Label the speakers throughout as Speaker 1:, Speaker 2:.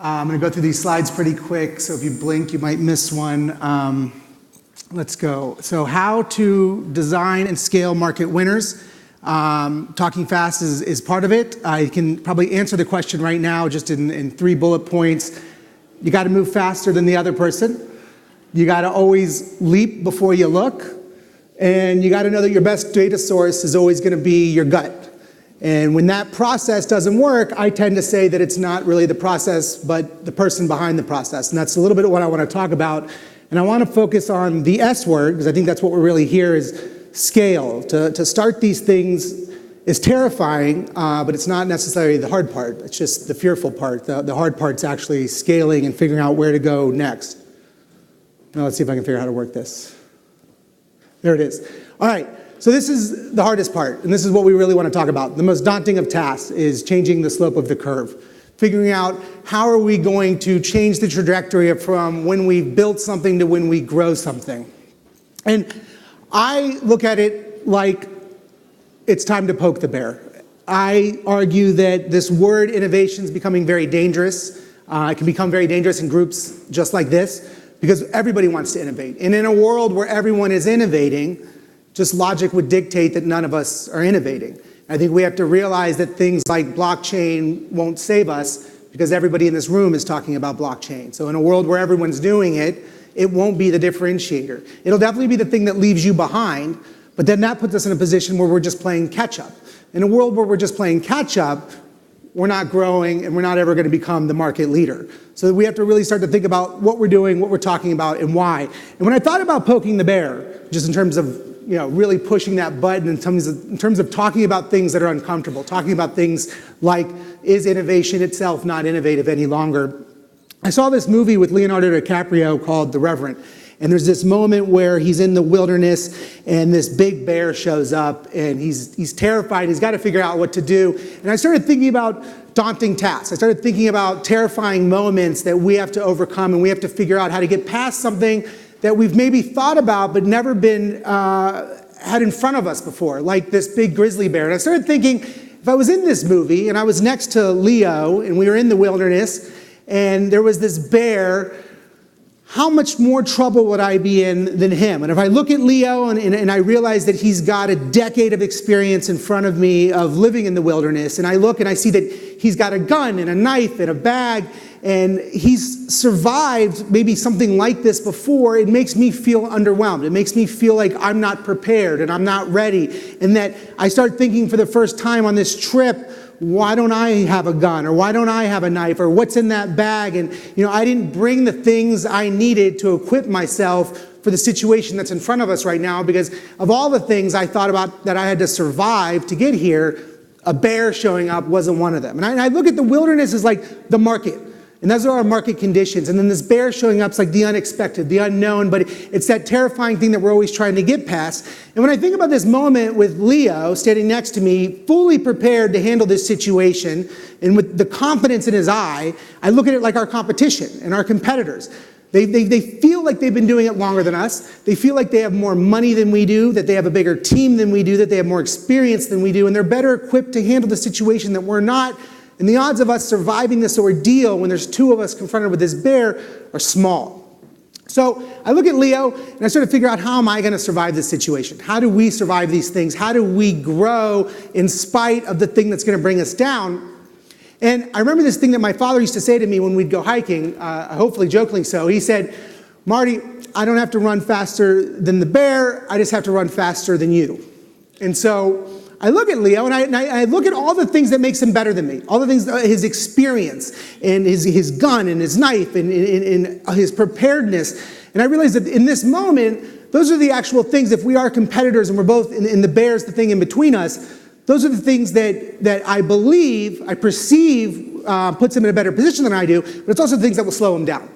Speaker 1: I'm going to go through these slides pretty quick, so if you blink, you might miss one. Let's go. So how to design and scale market winners. Talking fast is part of it. I can probably answer the question right now just in 3 bullet points. You got to move faster than the other person. You got to always leap before you look. And you got to know that your best data source is always going to be your gut. And when that process doesn't work, I tend to say that it's not really the process, but the person behind the process. And that's a little bit of what I want to talk about. And I want to focus on the S word, because I think that's what we're really here is scale. To start these things is terrifying, but it's not necessarily the hard part. It's just the fearful part. The hard part's actually scaling and figuring out where to go next. Now let's see if I can figure out how to work this. There it is. All right. So this is the hardest part, and this is what we really want to talk about. The most daunting of tasks is changing the slope of the curve. Figuring out how are we going to change the trajectory from when we've built something to when we grow something. And I look at it like it's time to poke the bear. I argue that this word innovation is becoming very dangerous. It can become very dangerous in groups just like this because everybody wants to innovate. And in a world where everyone is innovating, just logic would dictate that none of us are innovating. I think we have to realize that things like blockchain won't save us because everybody in this room is talking about blockchain. So in a world where everyone's doing it, it won't be the differentiator. It'll definitely be the thing that leaves you behind, but then that puts us in a position where we're just playing catch up. In a world where we're just playing catch up, we're not growing and we're not ever going to become the market leader. So we have to really start to think about what we're doing, what we're talking about, and why. And when I thought about poking the bear, just in terms of really pushing that button in terms of talking about things that are uncomfortable, talking about things like, is innovation itself not innovative any longer? I saw this movie with Leonardo DiCaprio called The Revenant. And there's this moment where he's in the wilderness and this big bear shows up and he's terrified. He's got to figure out what to do. And I started thinking about daunting tasks. I started thinking about terrifying moments that we have to overcome, and we have to figure out how to get past something that we've maybe thought about but never been had in front of us before, like this big grizzly bear. And I started thinking, if I was in this movie and I was next to Leo and we were in the wilderness and there was this bear, how much more trouble would I be in than him? And if I look at Leo and I realize that he's got a decade of experience in front of me of living in the wilderness, and I look and I see that he's got a gun and a knife and a bag, and he's survived maybe something like this before, it makes me feel underwhelmed. It makes me feel like I'm not prepared and I'm not ready. And that I start thinking for the first time on this trip, why don't I have a gun? Or why don't I have a knife? Or what's in that bag? And I didn't bring the things I needed to equip myself for the situation that's in front of us right now, because of all the things I thought about that I had to survive to get here, a bear showing up wasn't one of them. And I look at the wilderness as like the market. And those are our market conditions. And then this bear showing up is like the unexpected, the unknown, but it's that terrifying thing that we're always trying to get past. And when I think about this moment with Leo standing next to me, fully prepared to handle this situation, and with the confidence in his eye, I look at it like our competition and our competitors. They feel like they've been doing it longer than us. They feel like they have more money than we do, that they have a bigger team than we do, that they have more experience than we do, and they're better equipped to handle the situation that we're not. And the odds of us surviving this ordeal when there's 2 of us confronted with this bear are small. So I look at Leo and I sort of figure out, how am I going to survive this situation? How do we survive these things? How do we grow in spite of the thing that's going to bring us down? And I remember this thing that my father used to say to me when we'd go hiking, hopefully jokingly so. He said, Marty, I don't have to run faster than the bear. I just have to run faster than you. And so I look at Leo and I look at all the things that makes him better than me, all the things, his experience and his gun and his knife and his preparedness. And I realize that in this moment, those are the actual things, if we are competitors and we're both in the bear's the thing in between us, those are the things that I perceive puts him in a better position than I do, but it's also the things that will slow him down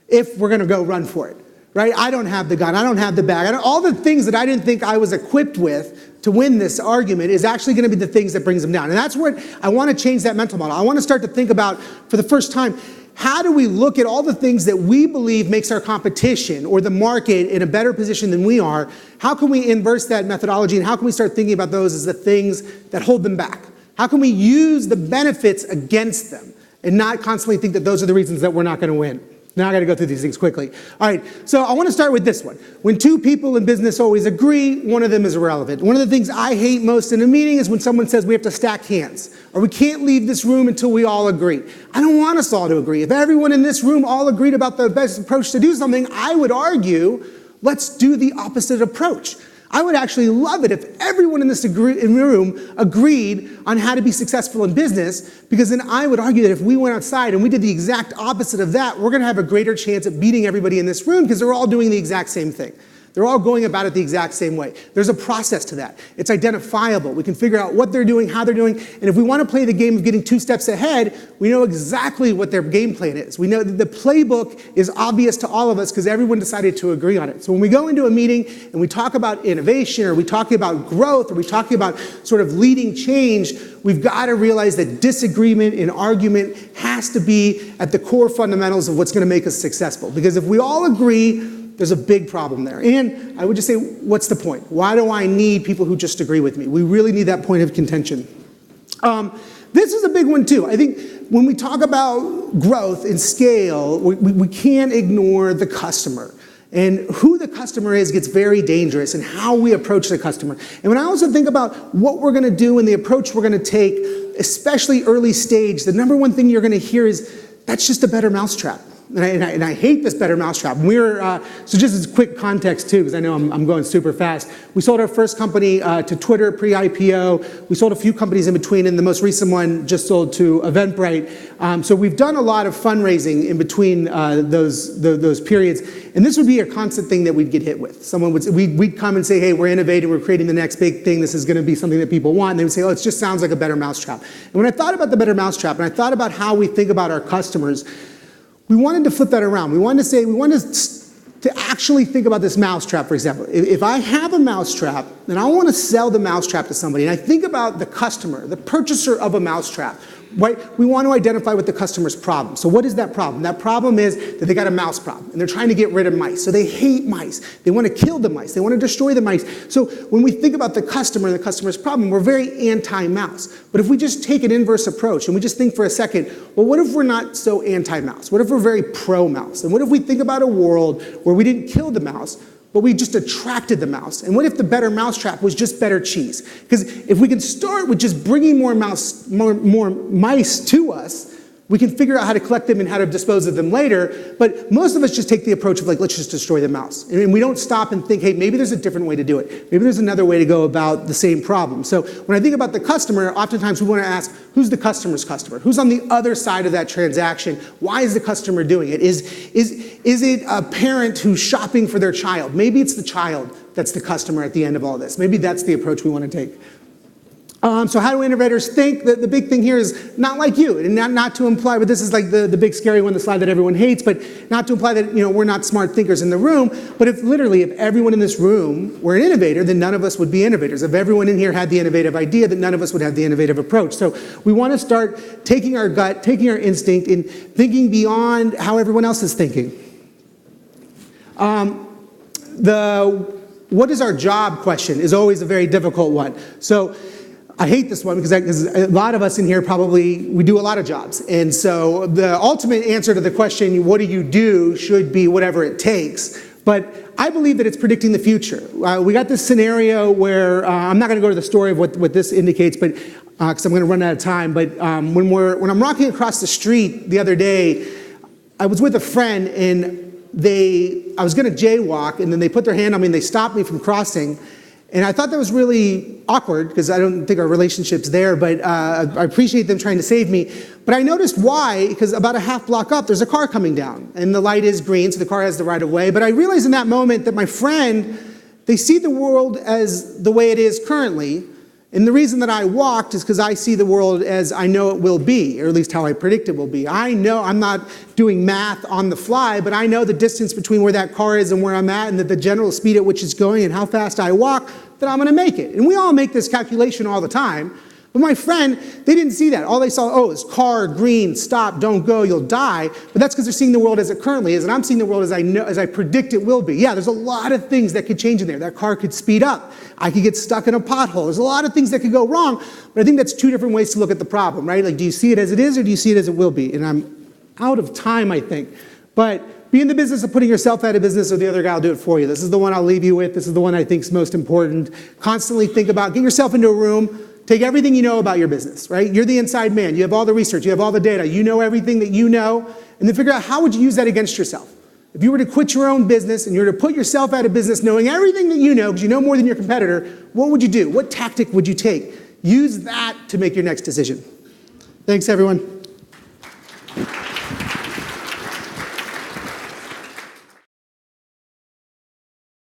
Speaker 1: if we're going to go run for it. Right? I don't have the gun. I don't have the bag. All the things that I didn't think I was equipped with to win this argument is actually going to be the things that brings them down. And that's what I want to change, that mental model. I want to start to think about, for the first time, how do we look at all the things that we believe makes our competition or the market in a better position than we are? How can we inverse that methodology, and how can we start thinking about those as the things that hold them back? How can we use the benefits against them? and not constantly think that those are the reasons that we're not going to win. Now I got to go through these things quickly. All right, so I want to start with this one. When two people in business always agree, one of them is irrelevant. One of the things I hate most in a meeting is when someone says we have to stack hands, or we can't leave this room until we all agree. I don't want us all to agree. If everyone in this room all agreed about the best approach to do something, I would argue, let's do the opposite approach. I would actually love it if everyone in this room agreed on how to be successful in business, because then I would argue that if we went outside and we did the exact opposite of that, we're going to have a greater chance at beating everybody in this room because they're all doing the exact same thing. They're all going about it the exact same way. There's a process to that. It's identifiable. We can figure out what they're doing, how they're doing, and if we want to play the game of getting 2 steps ahead, we know exactly what their game plan is. We know that the playbook is obvious to all of us because everyone decided to agree on it. So when we go into a meeting and we talk about innovation, or we talking about growth, or we talking about sort of leading change, we've got to realize that disagreement and argument has to be at the core fundamentals of what's going to make us successful. Because if we all agree, there's a big problem there. And I would just say, what's the point? Why do I need people who just agree with me? We really need that point of contention. This is a big one too. I think when we talk about growth and scale, we can't ignore the customer. And who the customer is gets very dangerous, and how we approach the customer. And when I also think about what we're going to do and the approach we're going to take, especially early stage, the number one thing you're going to hear is, that's just a better mousetrap. And I hate this better mousetrap. So just as quick context too, because I know I'm going super fast. We sold our first company to Twitter pre-IPO. We sold a few companies in between, and the most recent one just sold to Eventbrite. So we've done a lot of fundraising in between those periods. And this would be a constant thing that we'd get hit with. We'd come and say, hey, we're innovating, we're creating the next big thing, this is going to be something that people want. And they would say, oh, it just sounds like a better mousetrap. And when I thought about the better mousetrap, and I thought about how we think about our customers, we wanted to flip that around. We wanted to actually think about this mousetrap, for example. If I have a mousetrap and I want to sell the mousetrap to somebody, and I think about the customer, the purchaser of a mousetrap, right? We want to identify what the customer's problem. So what is that problem? That problem is that they got a mouse problem, and they're trying to get rid of mice. So they hate mice. They want to kill the mice. They want to destroy the mice. So when we think about the customer and the customer's problem, we're very anti-mouse. But if we just take an inverse approach and we just think for a second, well, what if we're not so anti-mouse? What if we're very pro-mouse? And what if we think about a world where we didn't kill the mouse, but we just attracted the mouse? And what if the better mousetrap was just better cheese? Because if we can start with just bringing more mice to us, we can figure out how to collect them and how to dispose of them later. But most of us just take the approach of like, let's just destroy the mouse. And we don't stop and think, hey, maybe there's a different way to do it. Maybe there's another way to go about the same problem. So when I think about the customer, oftentimes we want to ask, who's the customer's customer? Who's on the other side of that transaction? Why is the customer doing it? Is it a parent who's shopping for their child? Maybe it's the child that's the customer at the end of all this. Maybe that's the approach we want to take. So how do innovators think? The big thing here is not like you, and not to imply, but this is like the big scary one, the slide that everyone hates, but not to imply that we're not smart thinkers in the room, but if everyone in this room were an innovator, then none of us would be innovators. If everyone in here had the innovative idea, then none of us would have the innovative approach. So we want to start taking our gut, taking our instinct, and thinking beyond how everyone else is thinking. What is our job question is always a very difficult one. So I hate this one because a lot of us in here we do a lot of jobs. And so the ultimate answer to the question, what do you do, should be whatever it takes. But I believe that it's predicting the future. We got this scenario where, I'm not going to go to the story of what this indicates, but because I'm going to run out of time. But when I'm walking across the street the other day, I was with a friend and I was going to jaywalk, and then they put their hand on me and they stopped me from crossing. And I thought that was really awkward because I don't think our relationship's there, but I appreciate them trying to save me. But I noticed why, because about a half block up, there's a car coming down, and the light is green, so the car has the right of way. But I realized in that moment that my friend, they see the world as the way it is currently. And the reason that I walked is because I see the world as I know it will be, or at least how I predict it will be. I know I'm not doing math on the fly, but I know the distance between where that car is and where I'm at, and that the general speed at which it's going and how fast I walk, that I'm going to make it. And we all make this calculation all the time. But my friend, they didn't see that. All they saw, oh, it's car, green, stop, don't go, you'll die. But that's because they're seeing the world as it currently is, and I'm seeing the world as I predict it will be. Yeah, there's a lot of things that could change in there. That car could speed up. I could get stuck in a pothole. There's a lot of things that could go wrong, but I think that's two different ways to look at the problem, right? Like, do you see it as it is, or do you see it as it will be? And I'm out of time, I think. But be in the business of putting yourself out of business, or the other guy will do it for you. This is the one I'll leave you with. This is the one I think is most important. Constantly think about, get yourself into a room, take everything you know about your business, right? You're the inside man. You have all the research. You have all the data. You know everything that you know. And then figure out, how would you use that against yourself? If you were to quit your own business and you were to put yourself out of business knowing everything that you know, because you know more than your competitor, what would you do? What tactic would you take? Use that to make your next decision. Thanks, everyone.